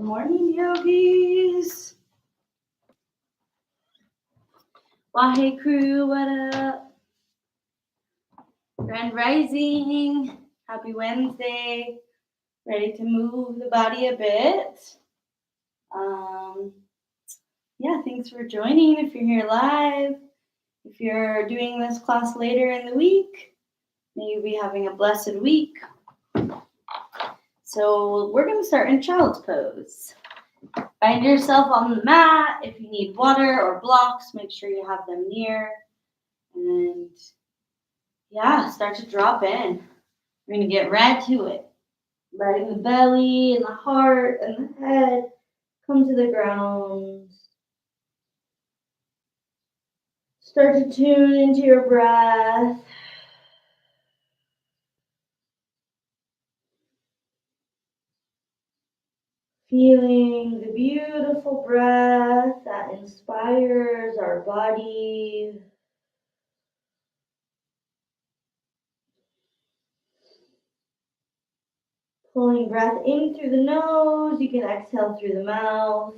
morning, yogis. Wahe crew, what up? Grand rising. Happy Wednesday. Ready to move the body a bit. Thanks for joining if you're here live. If you're doing this class later in the week, may you be having a blessed week. So we're going to start in child's pose. Find yourself on the mat. If you need water or blocks, make sure you have them near. And start to drop in. We're going to get right to it. Letting the belly and the heart and the head come to the ground. Start to tune into your breath. Feeling the beautiful breath that inspires our body. Pulling breath in through the nose, you can exhale through the mouth.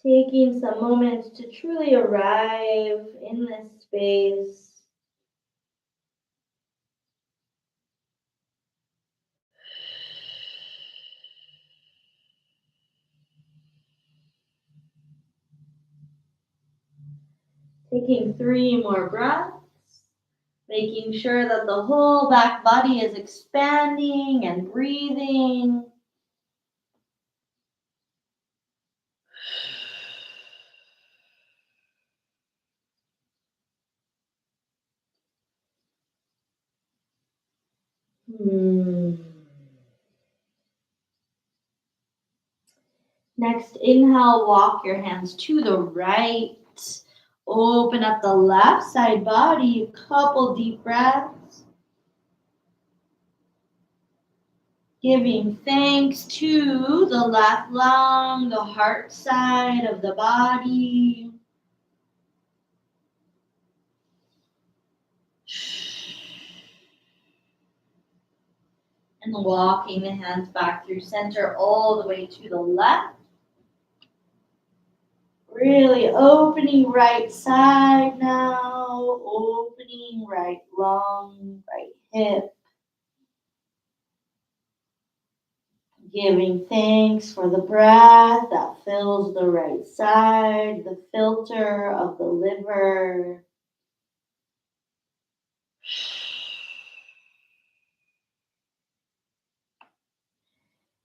Taking some moments to truly arrive in this space. Taking 3 more breaths. Making sure that the whole back body is expanding and breathing. Next, inhale, walk your hands to the right. Open up the left side body, a couple deep breaths. Giving thanks to the left lung, the heart side of the body. And walking the hands back through center all the way to the left. Really opening right side now, opening right lung, right hip. Giving thanks for the breath that fills the right side, the filter of the liver.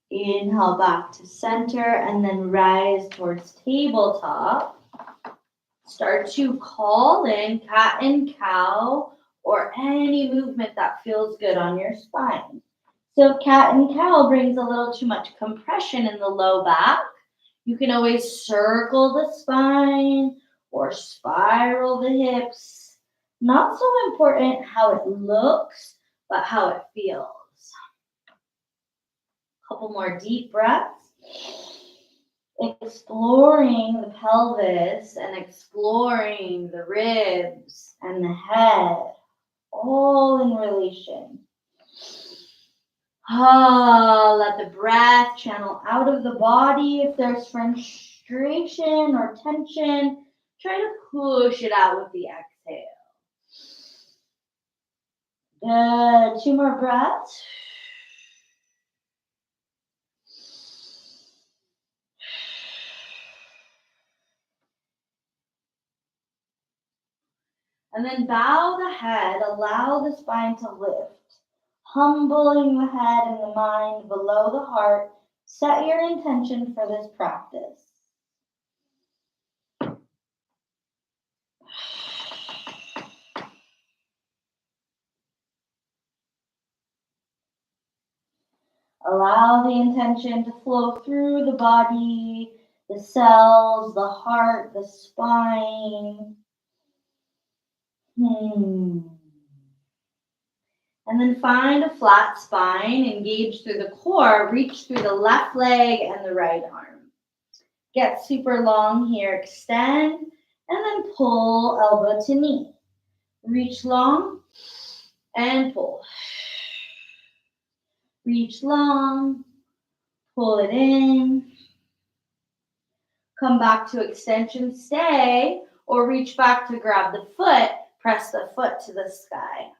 Inhale back to center and then rise towards tabletop. Start to call in cat and cow or any movement that feels good on your spine. So if cat and cow brings a little too much compression in the low back, you can always circle the spine or spiral the hips. Not so important how it looks, but how it feels. Couple more deep breaths. Exploring the pelvis and exploring the ribs and the head, all in relation. Let the breath channel out of the body. If there's frustration or tension, try to push it out with the exhale. Good. 2 more breaths. And then bow the head, allow the spine to lift. Humbling the head and the mind below the heart. Set your intention for this practice. Allow the intention to flow through the body, the cells, the heart, the spine. And then find a flat spine, engage through the core, reach through the left leg and the right arm. Get super long here, extend, and then pull elbow to knee. Reach long and pull. Reach long, pull it in. Come back to extension, stay, or reach back to grab the foot, press the foot to the sky.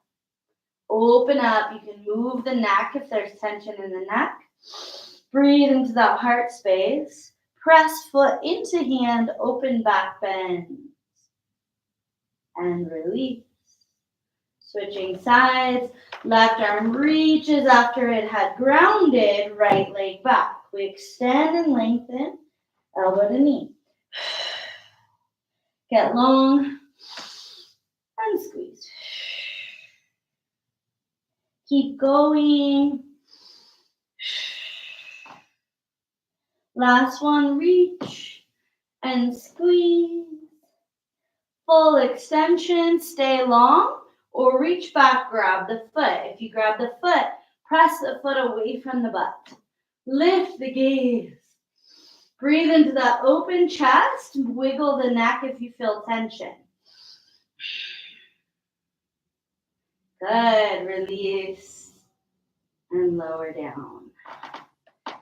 Open up, you can move the neck if there's tension in the neck. Breathe into that heart space. Press foot into hand, open back bend. And release. Switching sides, left arm reaches after it had grounded, right leg back. We extend and lengthen, elbow to knee. Get long and squeeze. Keep going. Last one, reach and squeeze. Full extension, stay long, or reach back, grab the foot. If you grab the foot, press the foot away from the butt. Lift the gaze. Breathe into that open chest. Wiggle the neck if you feel tension. Good. Release and lower down.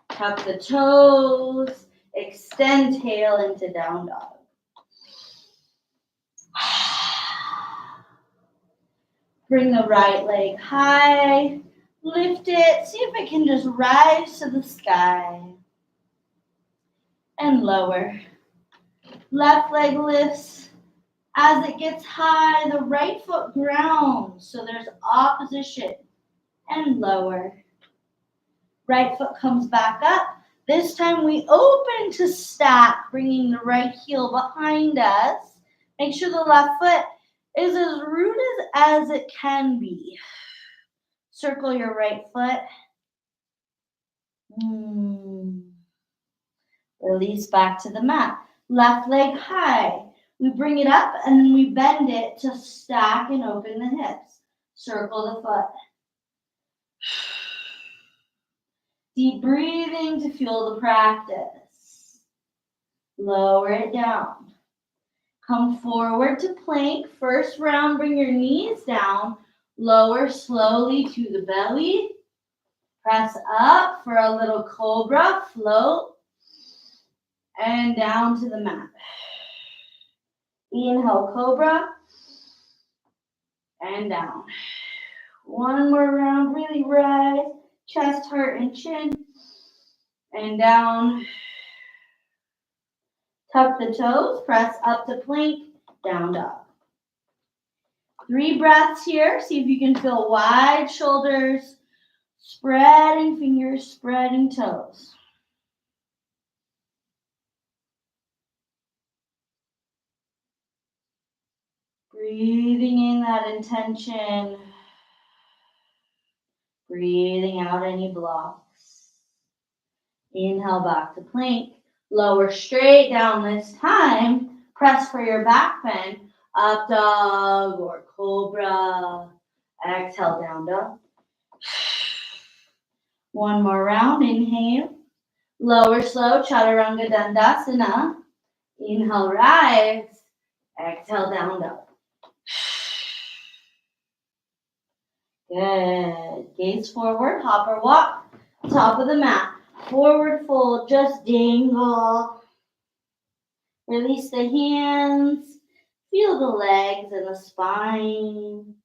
Tuck the toes. Extend tail into down dog. Bring the right leg high. Lift it. See if it can just rise to the sky. And lower. Left leg lifts. As it gets high, the right foot grounds. So there's opposition. And lower. Right foot comes back up. This time we open to stack, bringing the right heel behind us. Make sure the left foot is as rooted as it can be. Circle your right foot. Release back to the mat. Left leg high. We bring it up and then we bend it to stack and open the hips. Circle the foot. Deep breathing to fuel the practice. Lower it down. Come forward to plank. First round, bring your knees down. Lower slowly to the belly. Press up for a little cobra. Float. And down to the mat. Inhale, cobra. And down. One more round, really rise. Chest, heart, and chin. And down. Tuck the toes. Press up to plank. Down dog. 3 breaths here. See if you can feel wide shoulders. Spreading fingers, spreading toes. Breathing in that intention. Breathing out any blocks. Inhale back to plank. Lower straight down this time. Press for your back bend. Up dog or cobra. Exhale, down dog. One more round. Inhale. Lower slow. Chaturanga Dandasana. Inhale, rise. Exhale, down dog. Good. Gaze forward. Hop or walk. Top of the mat. Forward fold. Just dangle. Release the hands. Feel the legs and the spine.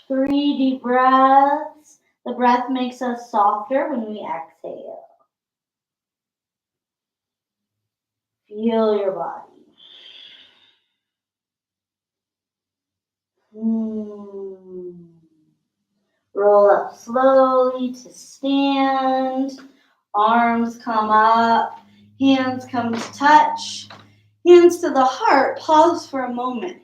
3 deep breaths. The breath makes us softer when we exhale. Feel your body. Roll up slowly to stand. Arms come up. Hands come to touch. Hands to the heart. Pause for a moment.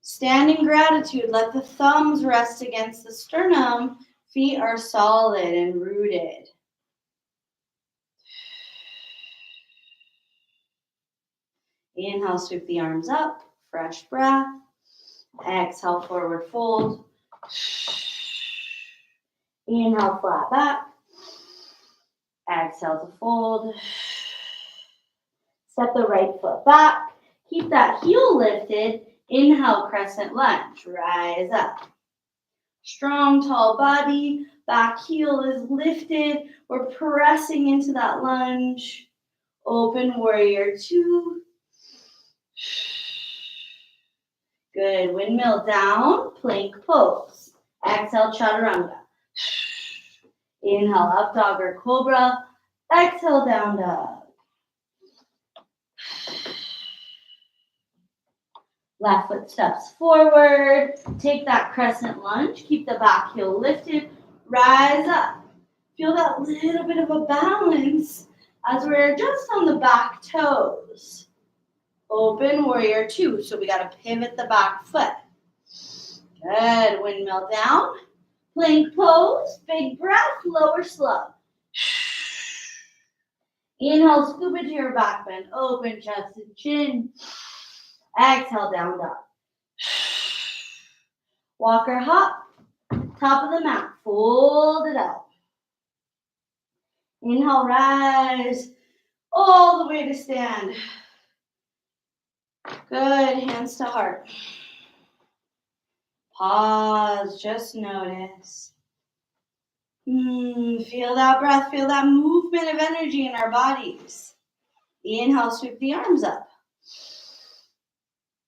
Standing gratitude. Let the thumbs rest against the sternum. Feet are solid and rooted. Inhale, sweep the arms up. Fresh breath. Exhale, forward fold. Inhale, flat back. Exhale to fold. Step the right foot back. Keep that heel lifted. Inhale, crescent lunge. Rise up. Strong, tall body. Back heel is lifted. We're pressing into that lunge. Open warrior two. Good. Windmill down. Plank pose. Exhale, chaturanga. Inhale, up dog or cobra. Exhale, down dog. Left foot steps forward. Take that crescent lunge. Keep the back heel lifted. Rise up. Feel that little bit of a balance as we're just on the back toes. Open warrior two. So we got to pivot the back foot. Good. Windmill down. Plank pose. Big breath. Lower slow. Inhale, scoop it to your back bend. Open chest and chin. Exhale, down dog. Walker hop. Top of the mat. Fold it out. Inhale, rise all the way to stand. Good. Hands to heart. Pause. Just notice. Feel that breath. Feel that movement of energy in our bodies. Inhale, sweep the arms up.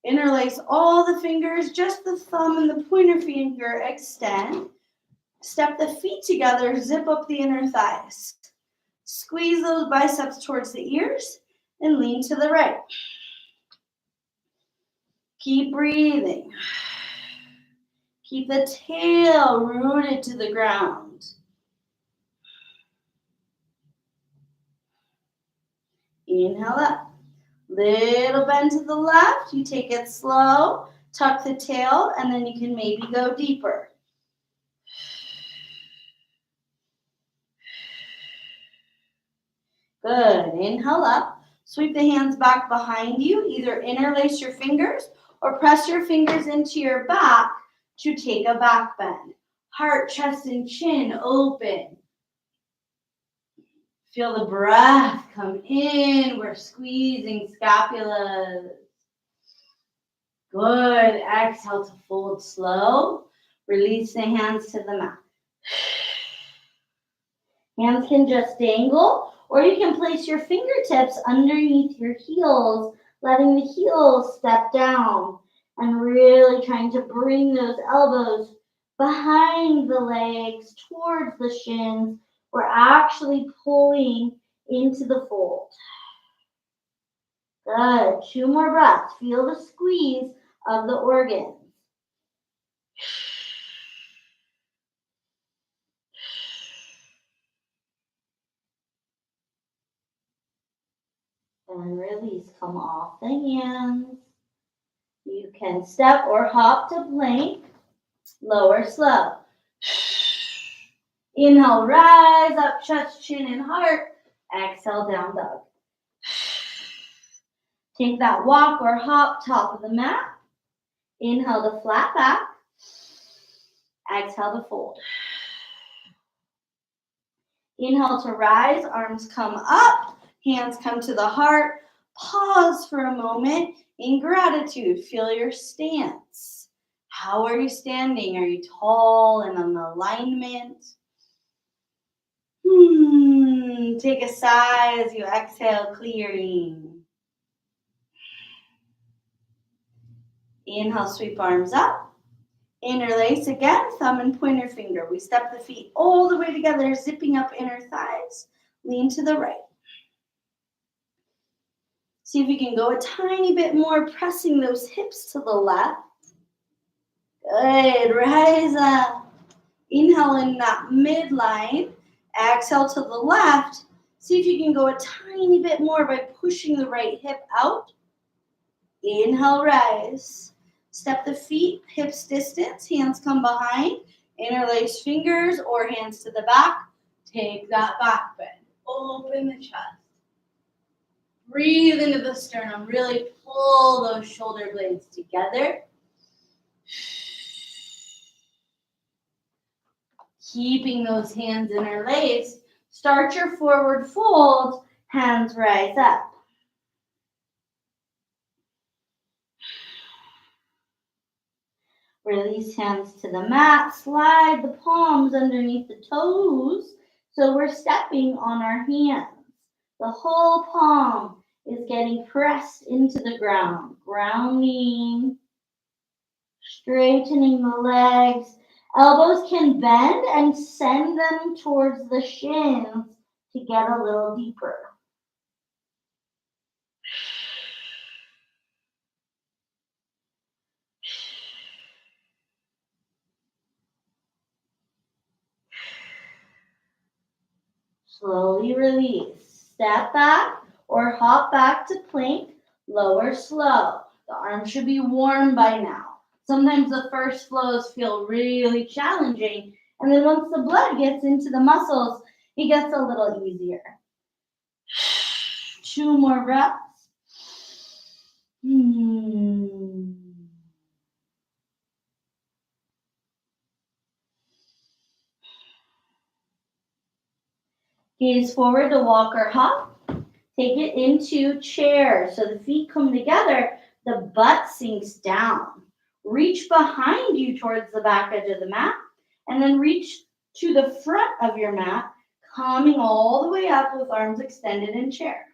Interlace all the fingers, just the thumb and the pointer finger extend. Step the feet together, zip up the inner thighs. Squeeze those biceps towards the ears and lean to the right. Keep breathing. Keep the tail rooted to the ground. Inhale up. Little bend to the left. You take it slow. Tuck the tail, and then you can maybe go deeper. Good. Inhale up. Sweep the hands back behind you. Either interlace your fingers or press your fingers into your back to take a back bend. Heart, chest, and chin open. Feel the breath come in. We're squeezing scapulas. Good. Exhale to fold slow. Release the hands to the mat. Hands can just dangle, or you can place your fingertips underneath your heels, letting the heels step down and really trying to bring those elbows behind the legs towards the shins. We're actually pulling into the fold. Good. 2 more breaths. Feel the squeeze of the organs. And release. Come off the hands. You can step or hop to plank. Lower slow. Inhale, rise up, chest, chin, and heart. Exhale, down dog. Take that walk or hop, top of the mat. Inhale to flat back. Exhale to fold. Inhale to rise, arms come up, hands come to the heart. Pause for a moment in gratitude. Feel your stance. How are you standing? Are you tall and in alignment? Take a sigh as you exhale, clearing. Inhale, sweep arms up. Interlace again, thumb and pointer finger. We step the feet all the way together, zipping up inner thighs. Lean to the right. See if you can go a tiny bit more, pressing those hips to the left. Good. Rise up. Inhale in that midline. Exhale to the left. See if you can go a tiny bit more by pushing the right hip out. Inhale, rise. Step the feet, hips distance, hands come behind. Interlace fingers or hands to the back. Take that back bend. Open the chest. Breathe into the sternum. Really pull those shoulder blades together. Keeping those hands interlaced. Start your forward fold. Hands rise up. Release hands to the mat. Slide the palms underneath the toes. So we're stepping on our hands. The whole palm is getting pressed into the ground. Grounding. Straightening the legs. Elbows can bend and send them towards the shins to get a little deeper. Slowly release. Step back or hop back to plank. Lower slow. The arms should be warm by now. Sometimes the first flows feel really challenging, and then once the blood gets into the muscles, it gets a little easier. 2 more breaths. Gaze forward to walk or hop. Take it into chair so the feet come together, the butt sinks down. Reach behind you towards the back edge of the mat, and then reach to the front of your mat, coming all the way up with arms extended in chair.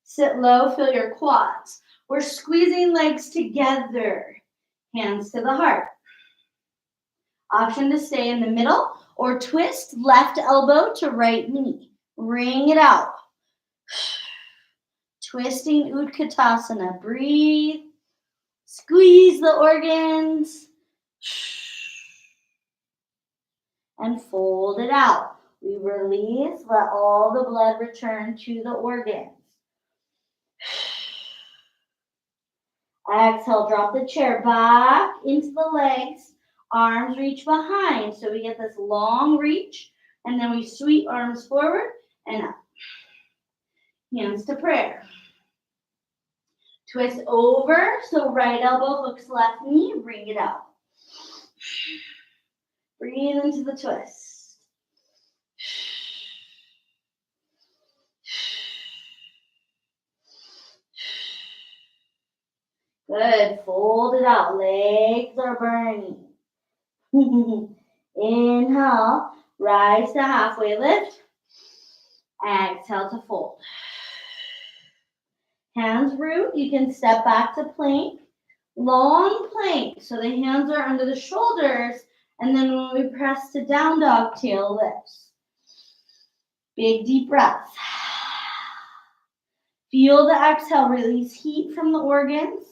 Sit low, feel your quads. We're squeezing legs together, hands to the heart. Option to stay in the middle or twist left elbow to right knee. Wring it out. Twisting Utkatasana. Breathe. Squeeze the organs. And fold it out. We release. Let all the blood return to the organs. Exhale, drop the chair back into the legs. Arms reach behind. So we get this long reach. And then we sweep arms forward and up. Hands to prayer. Twist over. So right elbow hooks left knee. Bring it out. Breathe into the twist. Good. Fold it out. Legs are burning. Inhale. Rise to halfway lift. Exhale to fold. Hands root. You can step back to plank. Long plank. So the hands are under the shoulders. And then when we press to down dog, tail lifts. Big deep breath. Feel the exhale. Release heat from the organs.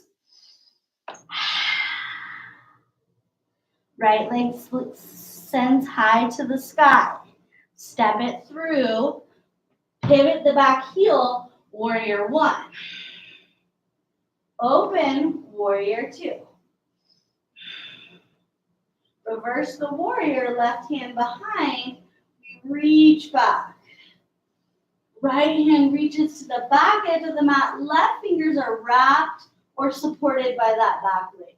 Right leg sends high to the sky. Step it through. Pivot the back heel. Warrior 1. Open. Warrior 2. Reverse the warrior. Left hand behind. Reach back. Right hand reaches to the back edge of the mat. Left fingers are wrapped or supported by that back leg.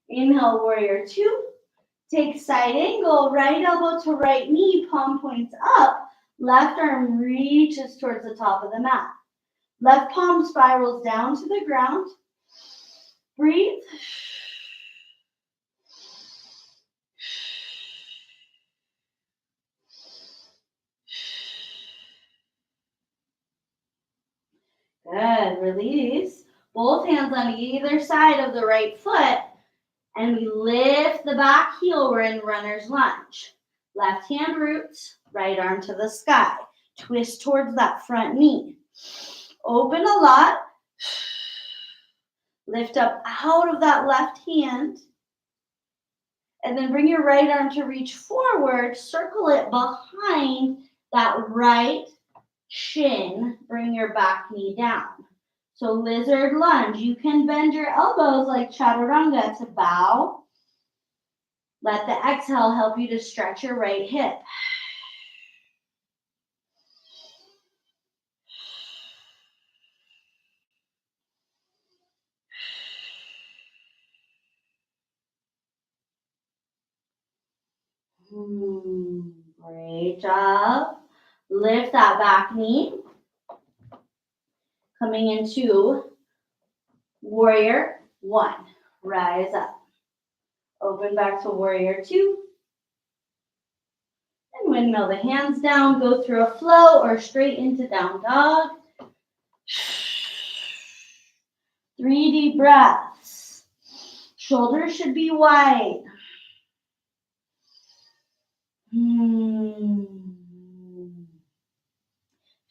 Inhale, warrior 2. Take side angle, right elbow to right knee, palm points up. Left arm reaches towards the top of the mat. Left palm spirals down to the ground. Breathe. Good. Release. Both hands on either side of the right foot. And we lift the back heel. We're in runner's lunge. Left hand roots, right arm to the sky. Twist towards that front knee. Open a lot. Lift up out of that left hand. And then bring your right arm to reach forward. Circle it behind that right shin. Bring your back knee down. So lizard lunge. You can bend your elbows like chaturanga to bow. Let the exhale help you to stretch your right hip. Great job. Lift that back knee. Coming into warrior 1. rise up. Open back to warrior two. And windmill the hands down, go through a flow or straight into down dog. 3 deep breaths. Shoulders should be wide.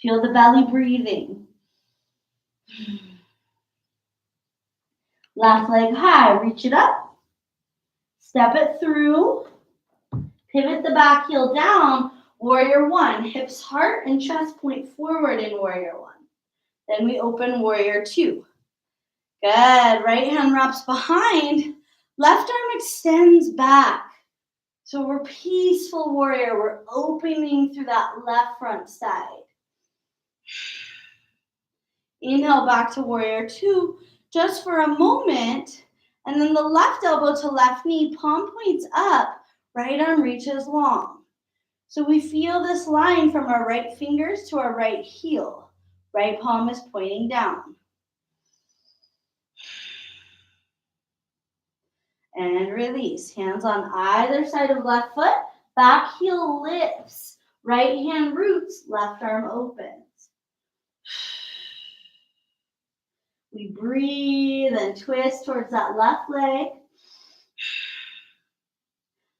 Feel the belly breathing. Left leg high, reach it up. Step it through. Pivot the back heel down. Warrior one, hips heart and chest point forward in warrior one. Then we open warrior two. Good, right hand wraps behind. Left arm extends back. So we're peaceful warrior. We're opening through that left front side. Inhale back to warrior two just for a moment. And then the left elbow to left knee, palm points up, right arm reaches long. So we feel this line from our right fingers to our right heel. Right palm is pointing down. And release. Hands on either side of left foot. Back heel lifts. Right hand roots. Left arm opens. We breathe and twist towards that left leg.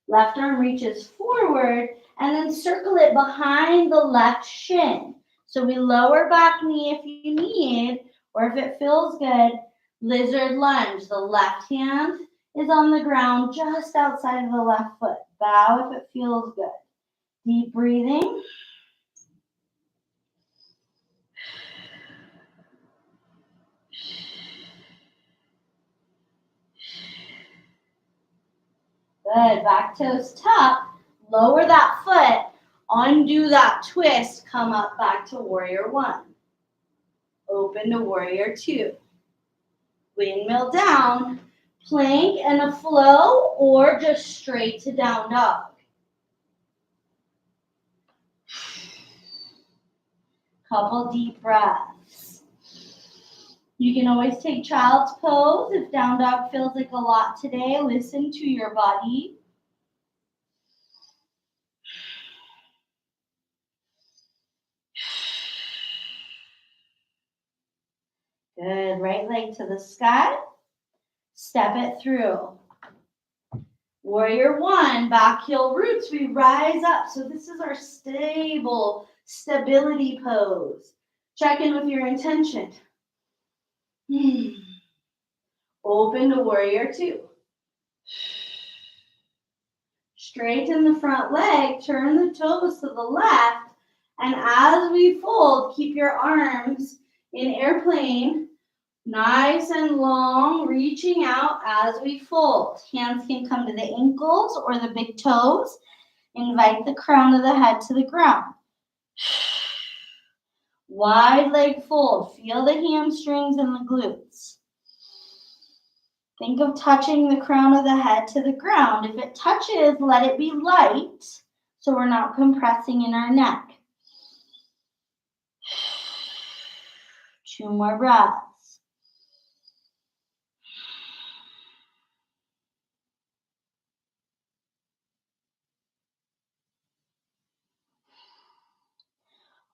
Left arm reaches forward and then circle it behind the left shin. So we lower back knee if you need, or if it feels good, lizard lunge. The left hand is on the ground just outside of the left foot. Bow if it feels good. Deep breathing. Good. Back toes tuck. Lower that foot. Undo that twist. Come up back to warrior one. Open to warrior two. Windmill down. Plank and a flow, or just straight to down dog. Couple deep breaths. You can always take child's pose if down dog feels like a lot today. Listen to your body. Good. Right leg to the sky. Step it through. Warrior one, back heel roots. We rise up. So this is our stability pose. Check in with your intention. Open to warrior two. Straighten the front leg. Turn the toes to the left. And as we fold, keep your arms in airplane. Nice and long, reaching out as we fold. Hands can come to the ankles or the big toes. Invite the crown of the head to the ground. Wide leg fold. Feel the hamstrings and the glutes. Think of touching the crown of the head to the ground. If it touches, let it be light so we're not compressing in our neck. 2 more breaths.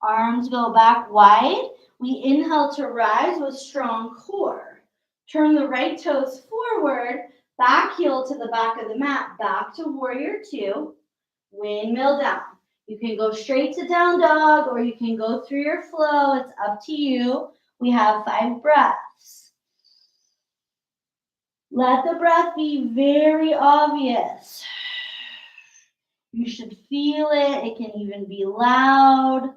Arms go back wide. We inhale to rise with strong core. Turn the right toes forward, back heel to the back of the mat, back to warrior two, windmill down. You can go straight to down dog or you can go through your flow. It's up to you. We have 5 breaths. Let the breath be very obvious. You should feel it. It can even be loud.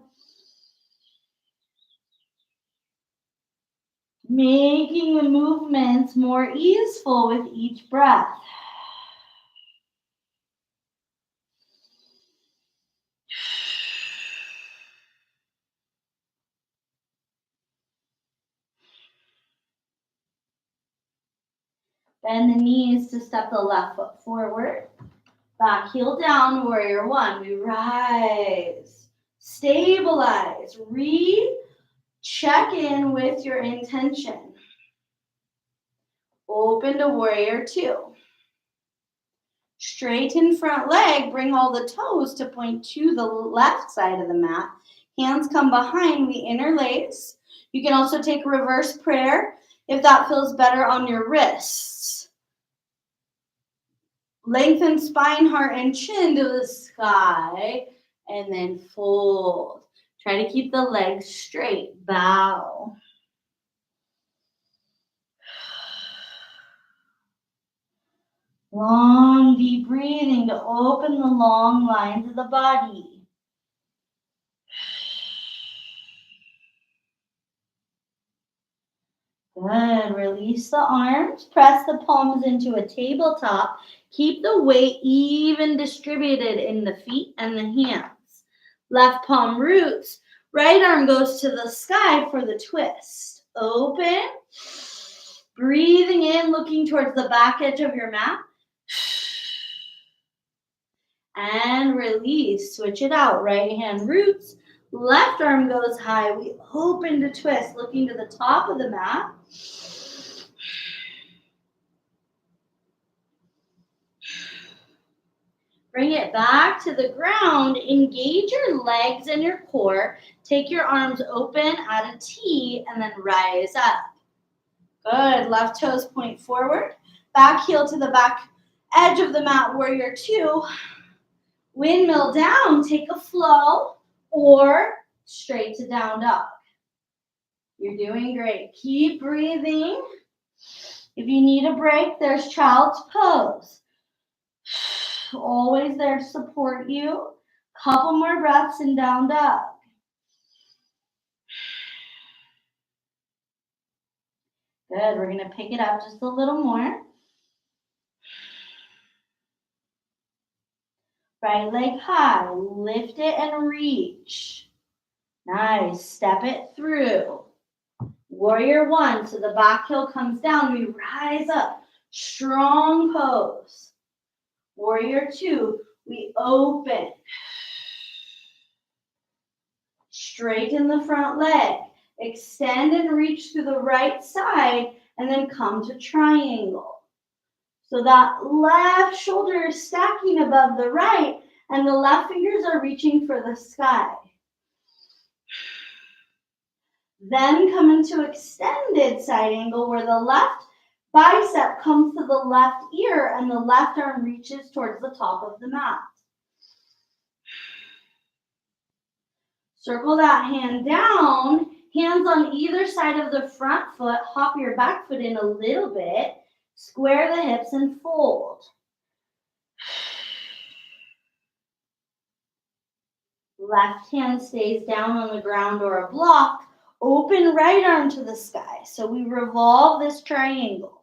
Making the movements more easeful with each breath. Bend the knees to step the left foot forward. Back heel down, warrior one. We rise. Stabilize. Check in with your intention. Open to warrior two. Straighten front leg, bring all the toes to point to the left side of the mat. Hands come behind, we interlace. You can also take reverse prayer if that feels better on your wrists. Lengthen spine, heart, and chin to the sky, and then fold. Try to keep the legs straight. Bow. Long, deep breathing to open the long lines of the body. Good. Release the arms. Press the palms into a tabletop. Keep the weight even distributed in the feet and the hands. Left palm roots. Right arm goes to the sky for the twist. Open. Breathing in, looking towards the back edge of your mat. And release. Switch it out. Right hand roots. Left arm goes high. We open to twist, looking to the top of the mat. Bring it back to the ground. Engage your legs and your core. Take your arms open at a T and then rise up. Good. Left toes point forward. Back heel to the back edge of the mat, warrior two. Windmill down. Take a flow or straight to down dog. You're doing great. Keep breathing. If you need a break, there's child's pose. Always there to support you. Couple more breaths in down dog. Good. We're going to pick it up just a little more. Right leg high. Lift it and reach. Nice. Step it through. Warrior one. So the back heel comes down. We rise up. Strong pose. Warrior two. We open. Straighten the front leg. Extend and reach to the right side and then come to triangle. So that left shoulder is stacking above the right and the left fingers are reaching for the sky. Then come into extended side angle where the left bicep comes to the left ear and the left arm reaches towards the top of the mat. Circle that hand down, hands on either side of the front foot, hop your back foot in a little bit, square the hips and fold. Left hand stays down on the ground or a block, open right arm to the sky. So we revolve this triangle.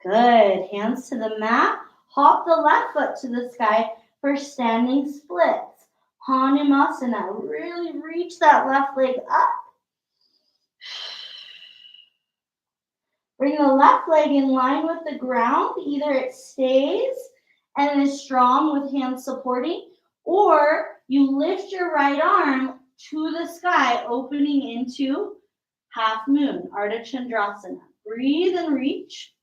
Good, hands to the mat. Hop the left foot to the sky for standing splits. Hanumasana. Really reach that left leg up. Bring the left leg in line with the ground. Either it stays and is strong with hands supporting, or you lift your right arm to the sky, opening into half moon, Ardha Chandrasana. Breathe and reach.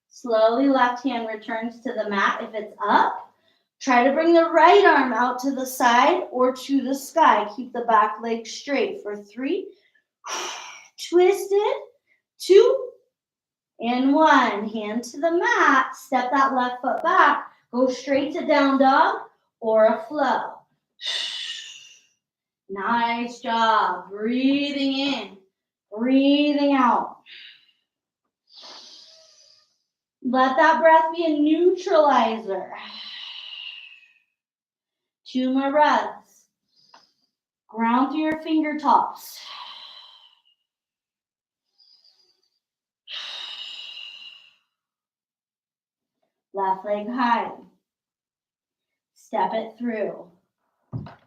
Slowly, left hand returns to the mat if it's up. Try to bring the right arm out to the side or to the sky. Keep the back leg straight for 3. Twisted. 2 and 1. Hand to the mat. Step that left foot back. Go straight to down dog or a flow. Nice job. Breathing in. Breathing out. Let that breath be a neutralizer. 2 more breaths. Ground through your fingertips. Left leg high. Step it through.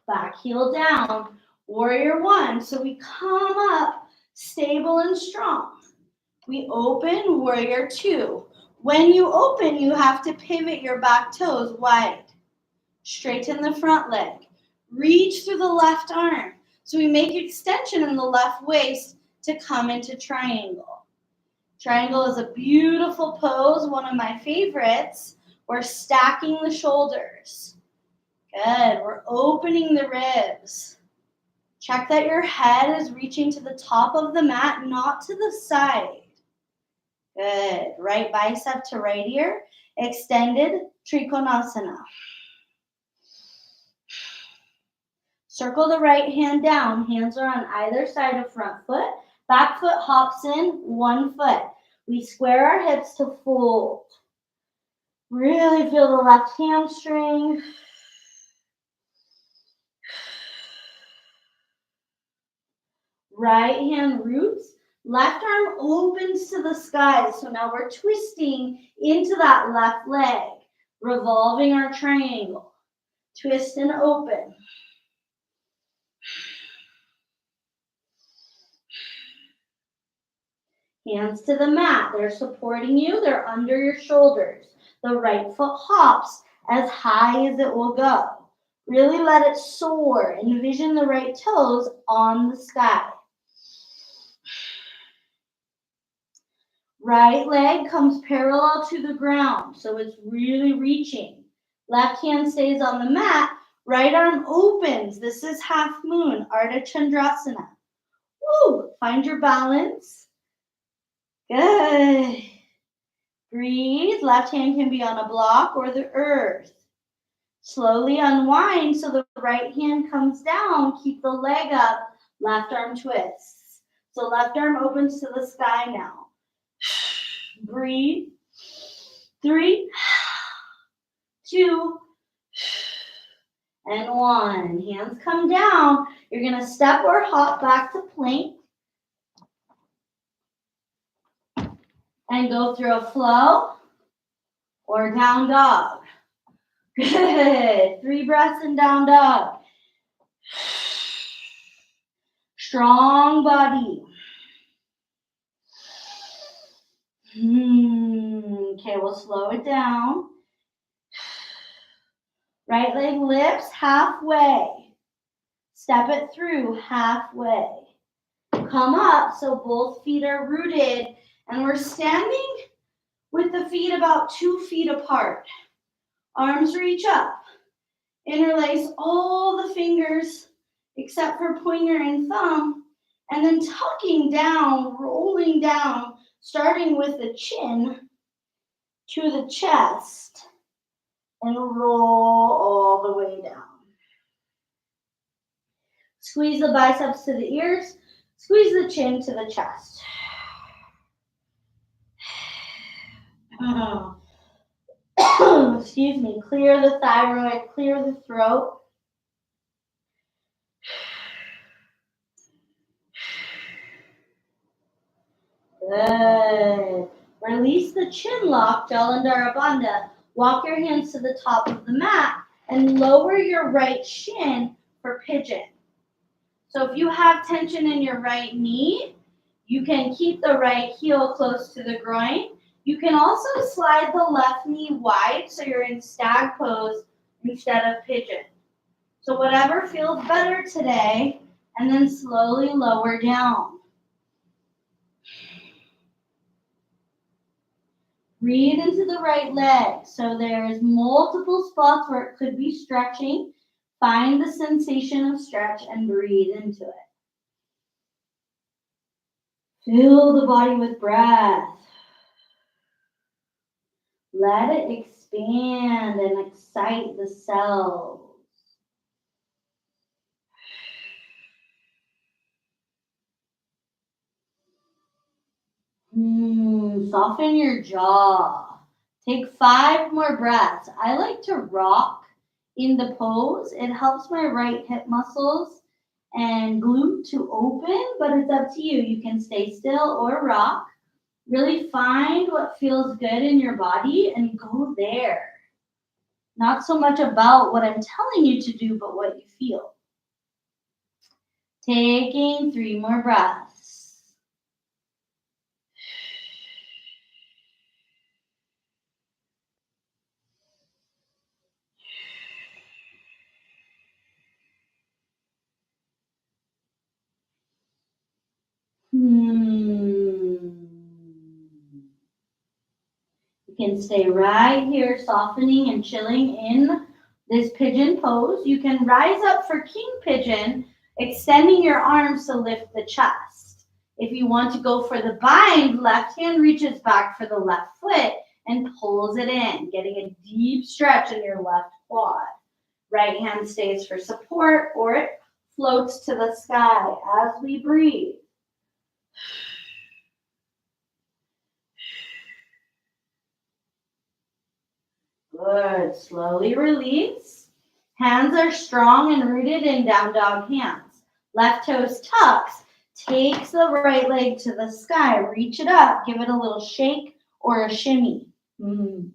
Back heel down. Warrior one. So we come up stable and strong. We open warrior two. When you open, you have to pivot your back toes wide. Straighten the front leg. Reach through the left arm. So we make extension in the left waist to come into triangle. Triangle is a beautiful pose, one of my favorites. We're stacking the shoulders. Good. We're opening the ribs. Check that your head is reaching to the top of the mat, not to the side. Good. Right bicep to right ear. Extended Trikonasana. Circle the right hand down. Hands are on either side of front foot. Back foot hops in, one foot. We square our hips to fold. Really feel the left hamstring. Right hand roots. Left arm opens to the sky. So now we're twisting into that left leg, revolving our triangle. Twist and open. Hands to the mat. They're supporting you. They're under your shoulders. The right foot hops as high as it will go. Really let it soar. Envision the right toes on the sky. Right leg comes parallel to the ground, so it's really reaching. Left hand stays on the mat. Right arm opens. This is half moon, Ardha Chandrasana. Woo! Find your balance. Good. Breathe. Left hand can be on a block or the earth. Slowly unwind so the right hand comes down. Keep the leg up. Left arm twists. So left arm opens to the sky now. Breathe. 3, 2, and 1. Hands come down. You're going to step or hop back to plank. And go through a flow or down dog. Good. 3 breaths in down dog. Strong body. Okay, we'll slow it down. Right leg lifts halfway. Step it through halfway. Come up so both feet are rooted. And we're standing with the feet about 2 feet apart. Arms reach up. Interlace all the fingers except for pointer and thumb. And then tucking down, rolling down, starting with the chin to the chest. And roll all the way down. Squeeze the biceps to the ears. Squeeze the chin to the chest. Excuse me. Clear the thyroid, clear the throat. Good. Release the chin lock, Jalandhara Bandha. Walk your hands to the top of the mat and lower your right shin for pigeon. So if you have tension in your right knee, you can keep the right heel close to the groin. You can also slide the left knee wide so you're in stag pose instead of pigeon. So whatever feels better today, and then slowly lower down. Breathe into the right leg. So there's multiple spots where it could be stretching. Find the sensation of stretch and breathe into it. Fill the body with breath. Let it expand and excite the cells. Soften your jaw. Take 5 more breaths. I like to rock in the pose. It helps my right hip muscles and glute to open, but it's up to you. You can stay still or rock. Really find what feels good in your body and go there. Not so much about what I'm telling you to do, but what you feel. Taking 3 more breaths. You can stay right here, softening and chilling in this pigeon pose. You can rise up for king pigeon, extending your arms to lift the chest. If you want to go for the bind, left hand reaches back for the left foot and pulls it in, getting a deep stretch in your left quad. Right hand stays for support, or it floats to the sky as we breathe. Good. Slowly release. Hands are strong and rooted in down dog hands. Left toes tucks. Takes the right leg to the sky. Reach it up. Give it a little shake or a shimmy. Ooh,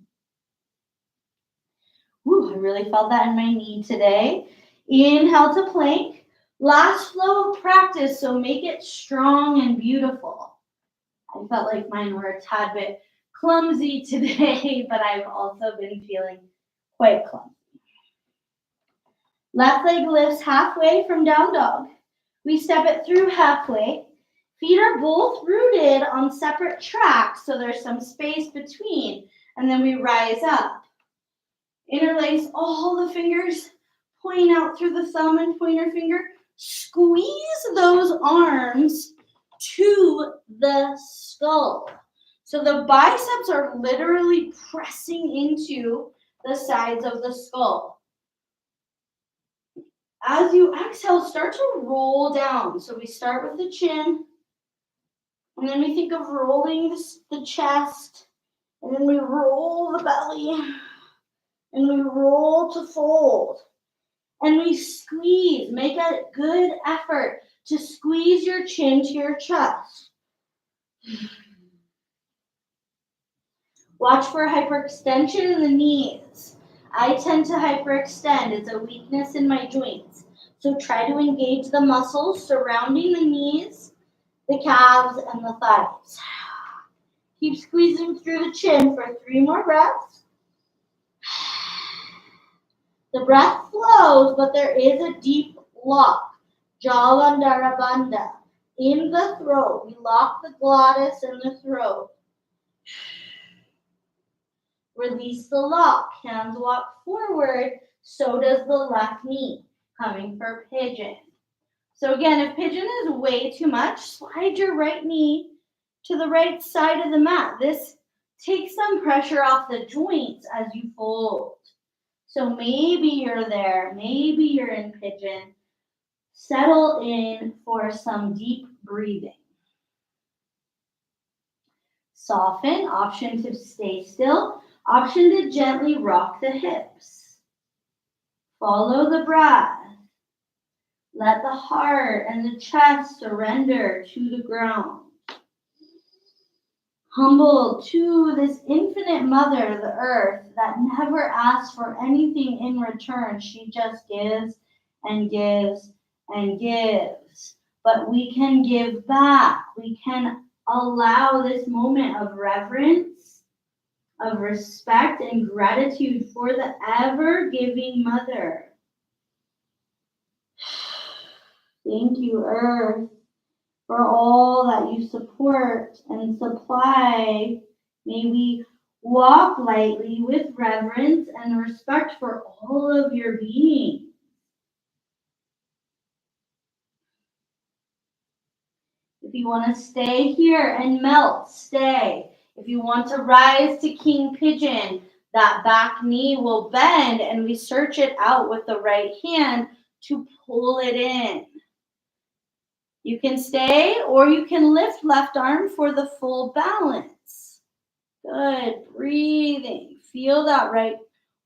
I really felt that in my knee today. Inhale to plank. Last flow of practice, so make it strong and beautiful. I felt like mine were a tad bit clumsy today, but I've also been feeling quite clumsy. Left leg lifts halfway from down dog. We step it through halfway. Feet are both rooted on separate tracks, so there's some space between, and then we rise up. Interlace all the fingers, point out through the thumb and pointer finger. Squeeze those arms to the skull. So the biceps are literally pressing into the sides of the skull. As you exhale, start to roll down. So we start with the chin, and then we think of rolling the chest, and then we roll the belly, and we roll to fold. And we squeeze. Make a good effort to squeeze your chin to your chest. Watch for hyperextension in the knees. I tend to hyperextend. It's a weakness in my joints. So try to engage the muscles surrounding the knees, the calves, and the thighs. Keep squeezing through the chin for 3 more breaths. The breath flows, but there is a deep lock. Jalandhara Bandha. In the throat. We lock the glottis and the throat. Release the lock. Hands walk forward. So does the left knee. Coming for pigeon. So again, if pigeon is way too much, slide your right knee to the right side of the mat. This takes some pressure off the joints as you fold. So maybe you're there. Maybe you're in pigeon. Settle in for some deep breathing. Soften. Option to stay still. Option to gently rock the hips. Follow the breath. Let the heart and the chest surrender to the ground. Humble to this infinite mother, the earth, that never asks for anything in return. She just gives and gives and gives. But we can give back. We can allow this moment of reverence, of respect and gratitude for the ever-giving mother. Thank you, Earth, for all that you support and supply. May we walk lightly with reverence and respect for all of your being. If you want to stay here and melt, stay. If you want to rise to king pigeon, that back knee will bend and we search it out with the right hand to pull it in. You can stay or you can lift left arm for the full balance. Good. Breathing. Feel that right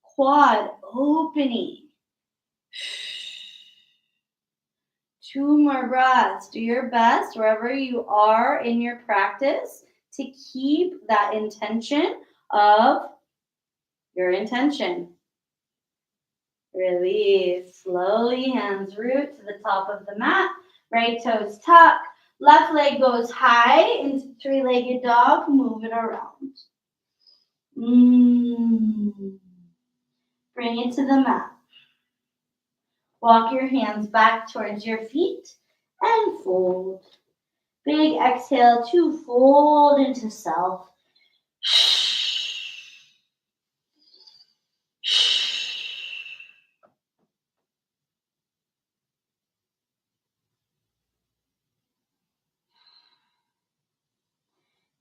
quad opening. 2 more breaths. Do your best wherever you are in your practice to keep that intention of your intention. Release. Slowly, hands root to the top of the mat. Right toes tuck. Left leg goes high into 3-legged dog. Move it around. Bring it to the mat. Walk your hands back towards your feet and fold. Big exhale to fold into self.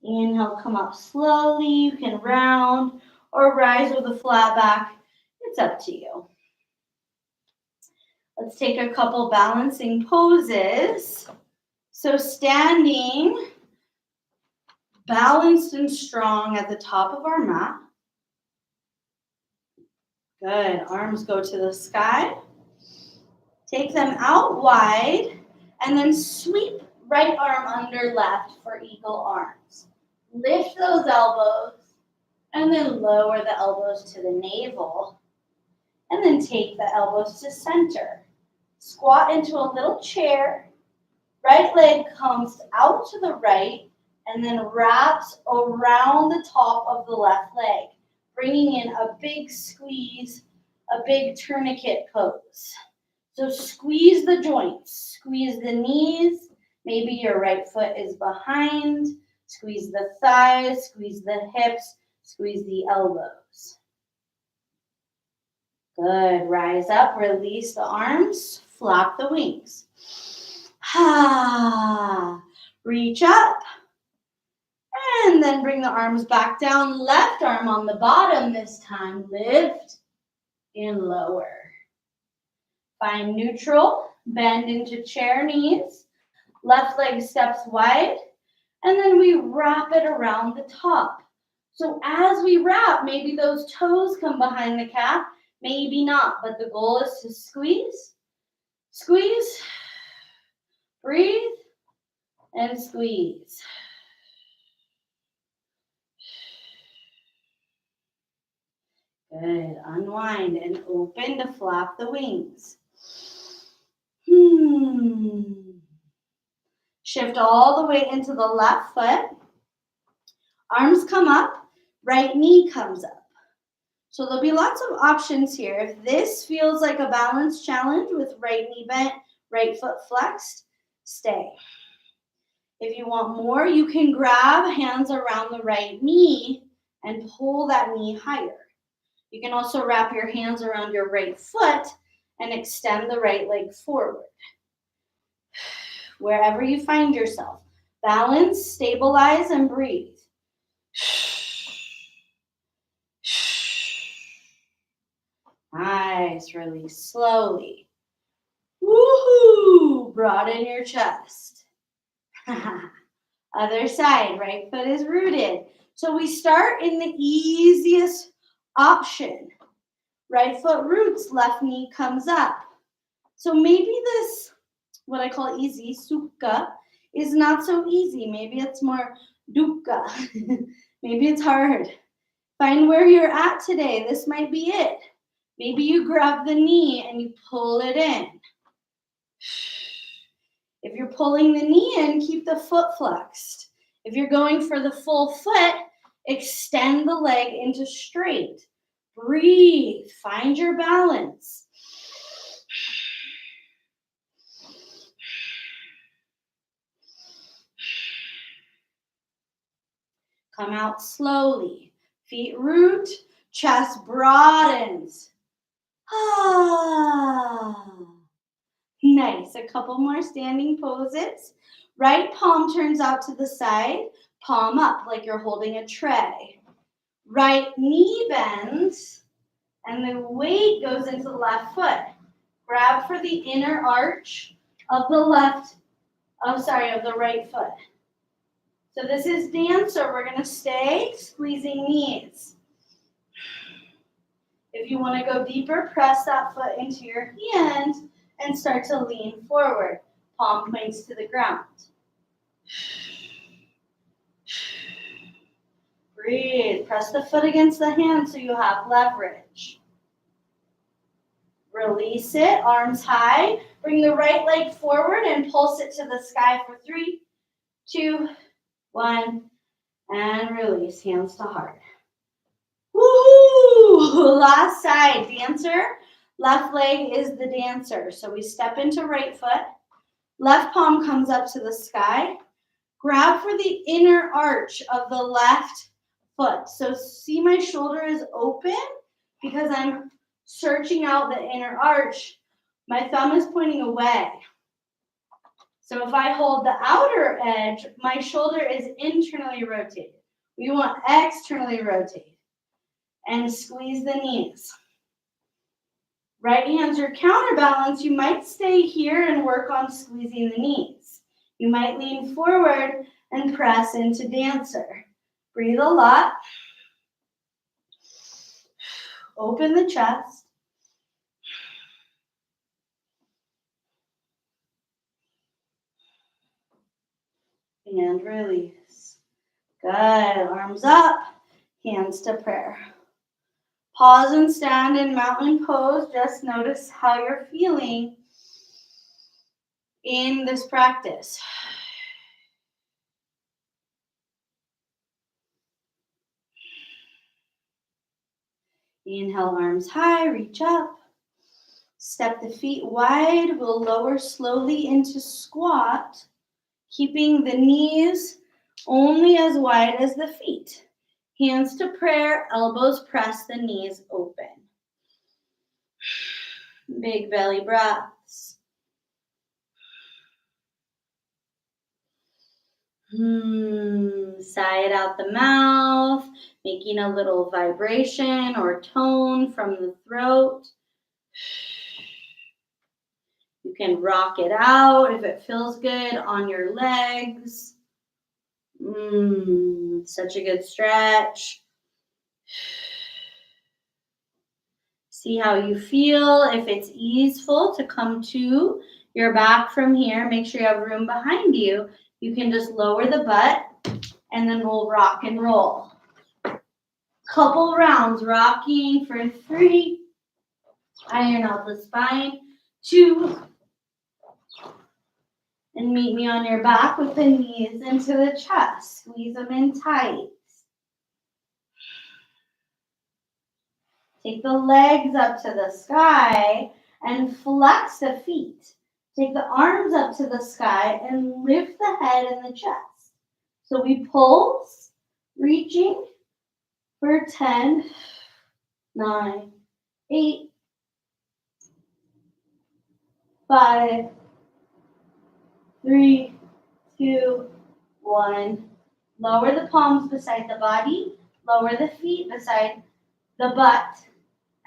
Inhale, come up slowly. You can round or rise with a flat back. It's up to you. Let's take a couple balancing poses. So standing, balanced and strong at the top of our mat. Good. Arms go to the sky. Take them out wide and then sweep right arm under left for eagle arms. Lift those elbows and then lower the elbows to the navel. And then take the elbows to center. Squat into a little chair. Right leg comes out to the right and then wraps around the top of the left leg, bringing in a big squeeze, a big tourniquet pose. So squeeze the joints, squeeze the knees. Maybe your right foot is behind. Squeeze the thighs, squeeze the hips, squeeze the elbows. Good. Rise up, release the arms, flap the wings. Reach up. And then bring the arms back down. Left arm on the bottom this time. Lift and lower. Find neutral. Bend into chair knees. Left leg steps wide. And then we wrap it around the top. So as we wrap, maybe those toes come behind the calf. Maybe not. But the goal is to squeeze. Squeeze. Breathe. And squeeze. Good. Unwind and open to flap the wings. Shift all the way into the left foot. Arms come up. Right knee comes up. So there'll be lots of options here. If this feels like a balance challenge with right knee bent, right foot flexed, stay. If you want more, you can grab hands around the right knee and pull that knee higher. You can also wrap your hands around your right foot and extend the right leg forward. Wherever you find yourself, balance, stabilize, and breathe. Nice. Release slowly. Woohoo! Broaden your chest. Other side, right foot is rooted. So we start in the easiest option. Right foot roots, left knee comes up. So maybe this, what I call easy, sukha, is not so easy. Maybe it's more dukkha. Maybe it's hard. Find where you're at today. This might be it. Maybe you grab the knee and you pull it in. If you're pulling the knee in, keep the foot flexed. If you're going for the full foot, extend the leg into straight. Breathe. Find your balance. Come out slowly. Feet root, chest broadens. Nice. A couple more standing poses. Right palm turns out to the side, palm up like you're holding a tray. Right knee bends, and the weight goes into the left foot. Grab for the inner arch of the of the right foot. So this is dancer. We're going to stay squeezing knees. If you want to go deeper, press that foot into your hand and start to lean forward. Palm points to the ground. Breathe. Press the foot against the hand so you have leverage. Release it. Arms high. Bring the right leg forward and pulse it to the sky for 3, 2, 1. And release. Hands to heart. Woohoo! Last side. Dancer. Left leg is the dancer. So we step into right foot. Left palm comes up to the sky. Grab for the inner arch of the left foot. So see my shoulder is open because I'm searching out the inner arch. My thumb is pointing away. So if I hold the outer edge, my shoulder is internally rotated. We want externally rotated. And squeeze the knees. Right hand's your counterbalance. You might stay here and work on squeezing the knees. You might lean forward and press into dancer. Breathe a lot. Open the chest. And release. Good. Arms up. Hands to prayer. Pause and stand in mountain pose. Just notice how you're feeling in this practice. Inhale, arms high, reach up. Step the feet wide. We'll lower slowly into squat, keeping the knees only as wide as the feet. Hands to prayer, elbows press the knees open. Big belly breaths. Sigh it out the mouth, making a little vibration or tone from the throat. You can rock it out if it feels good on your legs. Such a good stretch. See how you feel. If it's easeful to come to your back from here, make sure you have room behind you. You can just lower the butt and then we'll rock and roll. Couple rounds, rocking for 3. Iron out the spine. 2. And meet me on your back with the knees into the chest. Squeeze them in tight. Take the legs up to the sky and flex the feet. Take the arms up to the sky and lift the head and the chest. So we pulse, reaching for 10, 9, 8, 5, 3, 2, 1. Lower the palms beside the body. Lower the feet beside the butt.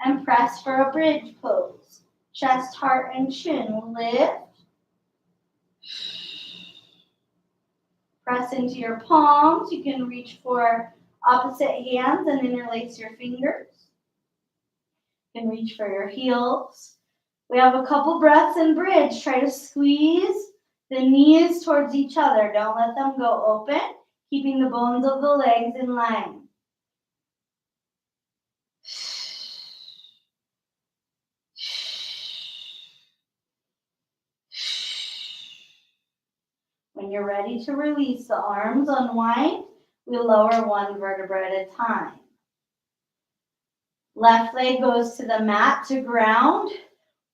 And press for a bridge pose. Chest, heart, and chin. Lift. Press into your palms. You can reach for opposite hands and interlace your fingers. You can reach for your heels. We have a couple breaths in bridge. Try to squeeze the knees towards each other. Don't let them go open, keeping the bones of the legs in line. When you're ready to release the arms, unwind. We lower 1 vertebra at a time. Left leg goes to the mat to ground.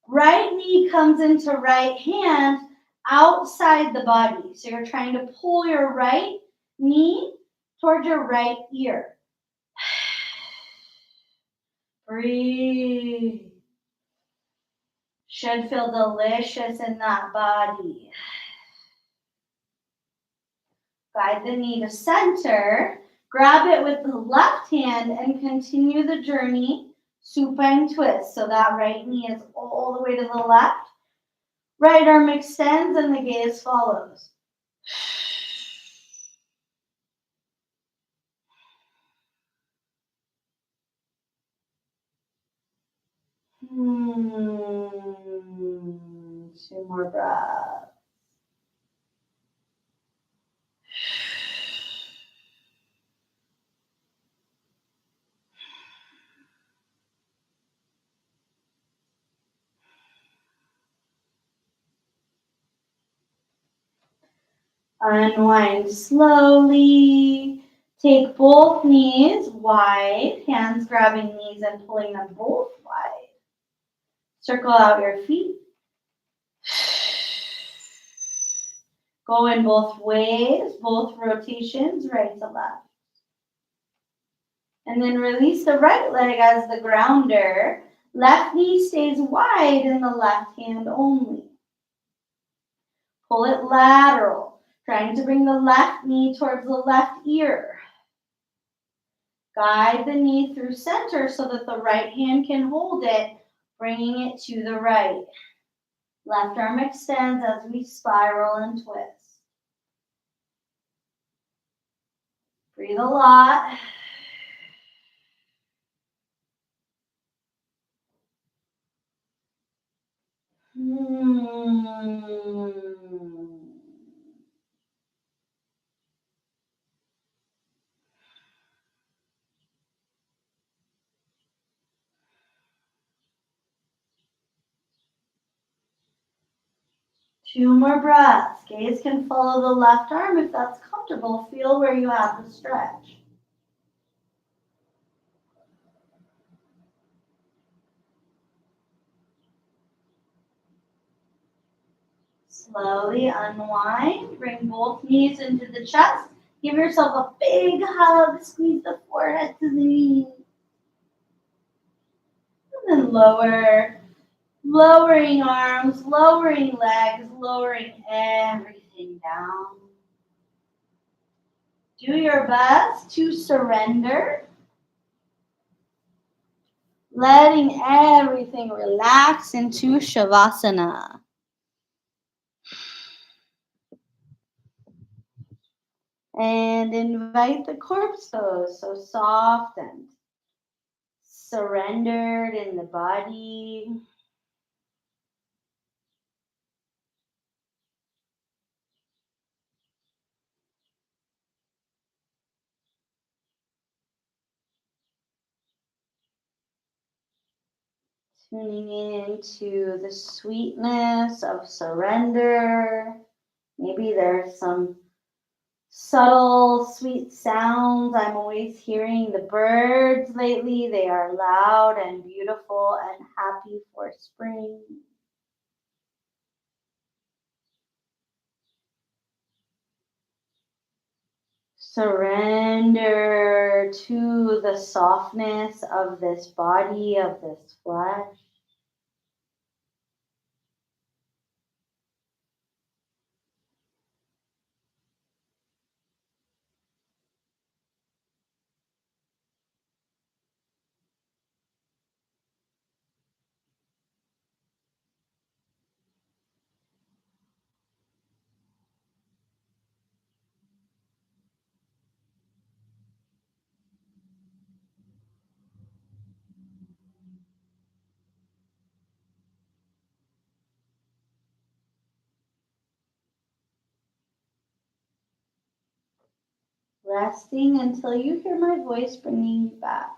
Right knee comes into right hand outside the body. So you're trying to pull your right knee towards your right ear. Breathe. Should feel delicious in that body. Guide the knee to center. Grab it with the left hand and continue the journey, supine twist. So that right knee is all the way to the left. Right arm extends and the gaze follows. Two more breaths. Unwind slowly. Take both knees wide, hands grabbing knees and pulling them both wide. Circle out your feet. Go in both ways, both rotations, right to left. And then release the right leg as the grounder. Left knee stays wide in the left hand only. Pull it lateral, trying to bring the left knee towards the left ear. Guide the knee through center so that the right hand can hold it, bringing it to the right. Left arm extends as we spiral and twist. Breathe a lot. Two more breaths. Gaze can follow the left arm if that's comfortable. Feel where you have the stretch. Slowly unwind. Bring both knees into the chest. Give yourself a big hug. Squeeze the forehead to the knees. And then lower. Lowering arms, lowering legs, lowering everything down. Do your best to surrender. Letting everything relax into Shavasana. And invite the corpse pose, so soft and surrendered in the body. Tuning into the sweetness of surrender. Maybe there's some subtle, sweet sounds. I'm always hearing the birds lately. They are loud and beautiful and happy for spring. Surrender to the softness of this body, of this flesh. Resting until you hear my voice bringing you back.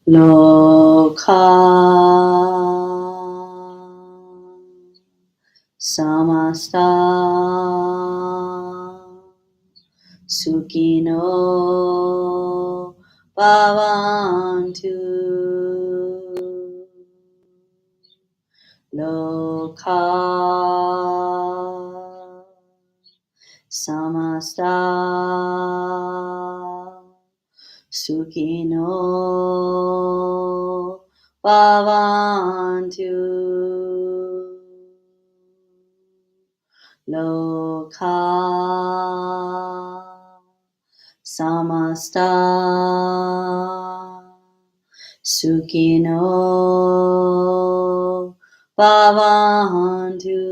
Loka samasta Sukino bhavantu Loka samasta Sukino bhavantu Loka samasta Sukino bhavantu.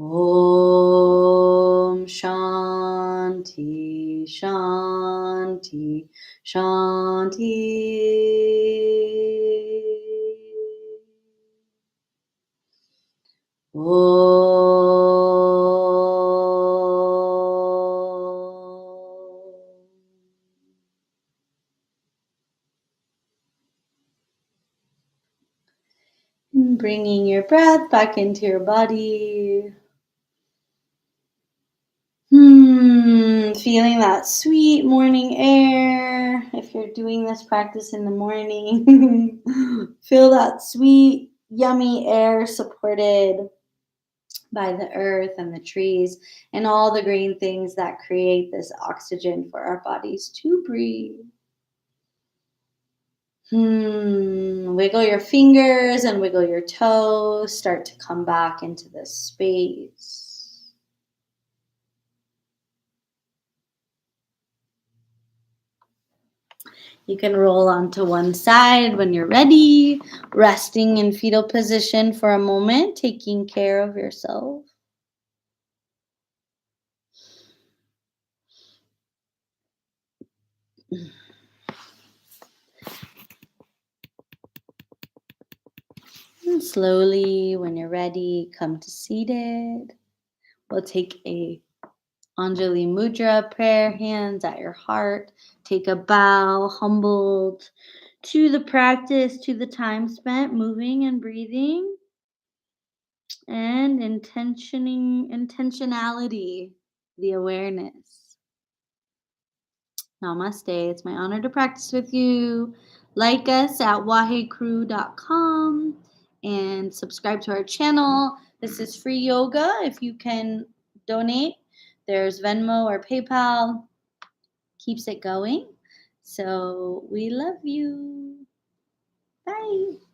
Om Shanti Shanti Shanti. And bringing your breath back into your body. Feeling that sweet morning air. If you're doing this practice in the morning, feel that sweet, yummy air supported by the earth and the trees and all the green things that create this oxygen for our bodies to breathe. Wiggle your fingers and wiggle your toes. Start to come back into this space. You can roll onto one side when you're ready, resting in fetal position for a moment, taking care of yourself. And slowly, when you're ready, come to seated. We'll take a Anjali Mudra, prayer, hands at your heart. Take a bow, humbled to the practice, to the time spent moving and breathing, and intentionality, the awareness. Namaste. It's my honor to practice with you. Like us at wahecrew.com and subscribe to our channel. This is free yoga. If you can donate, there's Venmo or PayPal. Keeps it going. So we love you. Bye.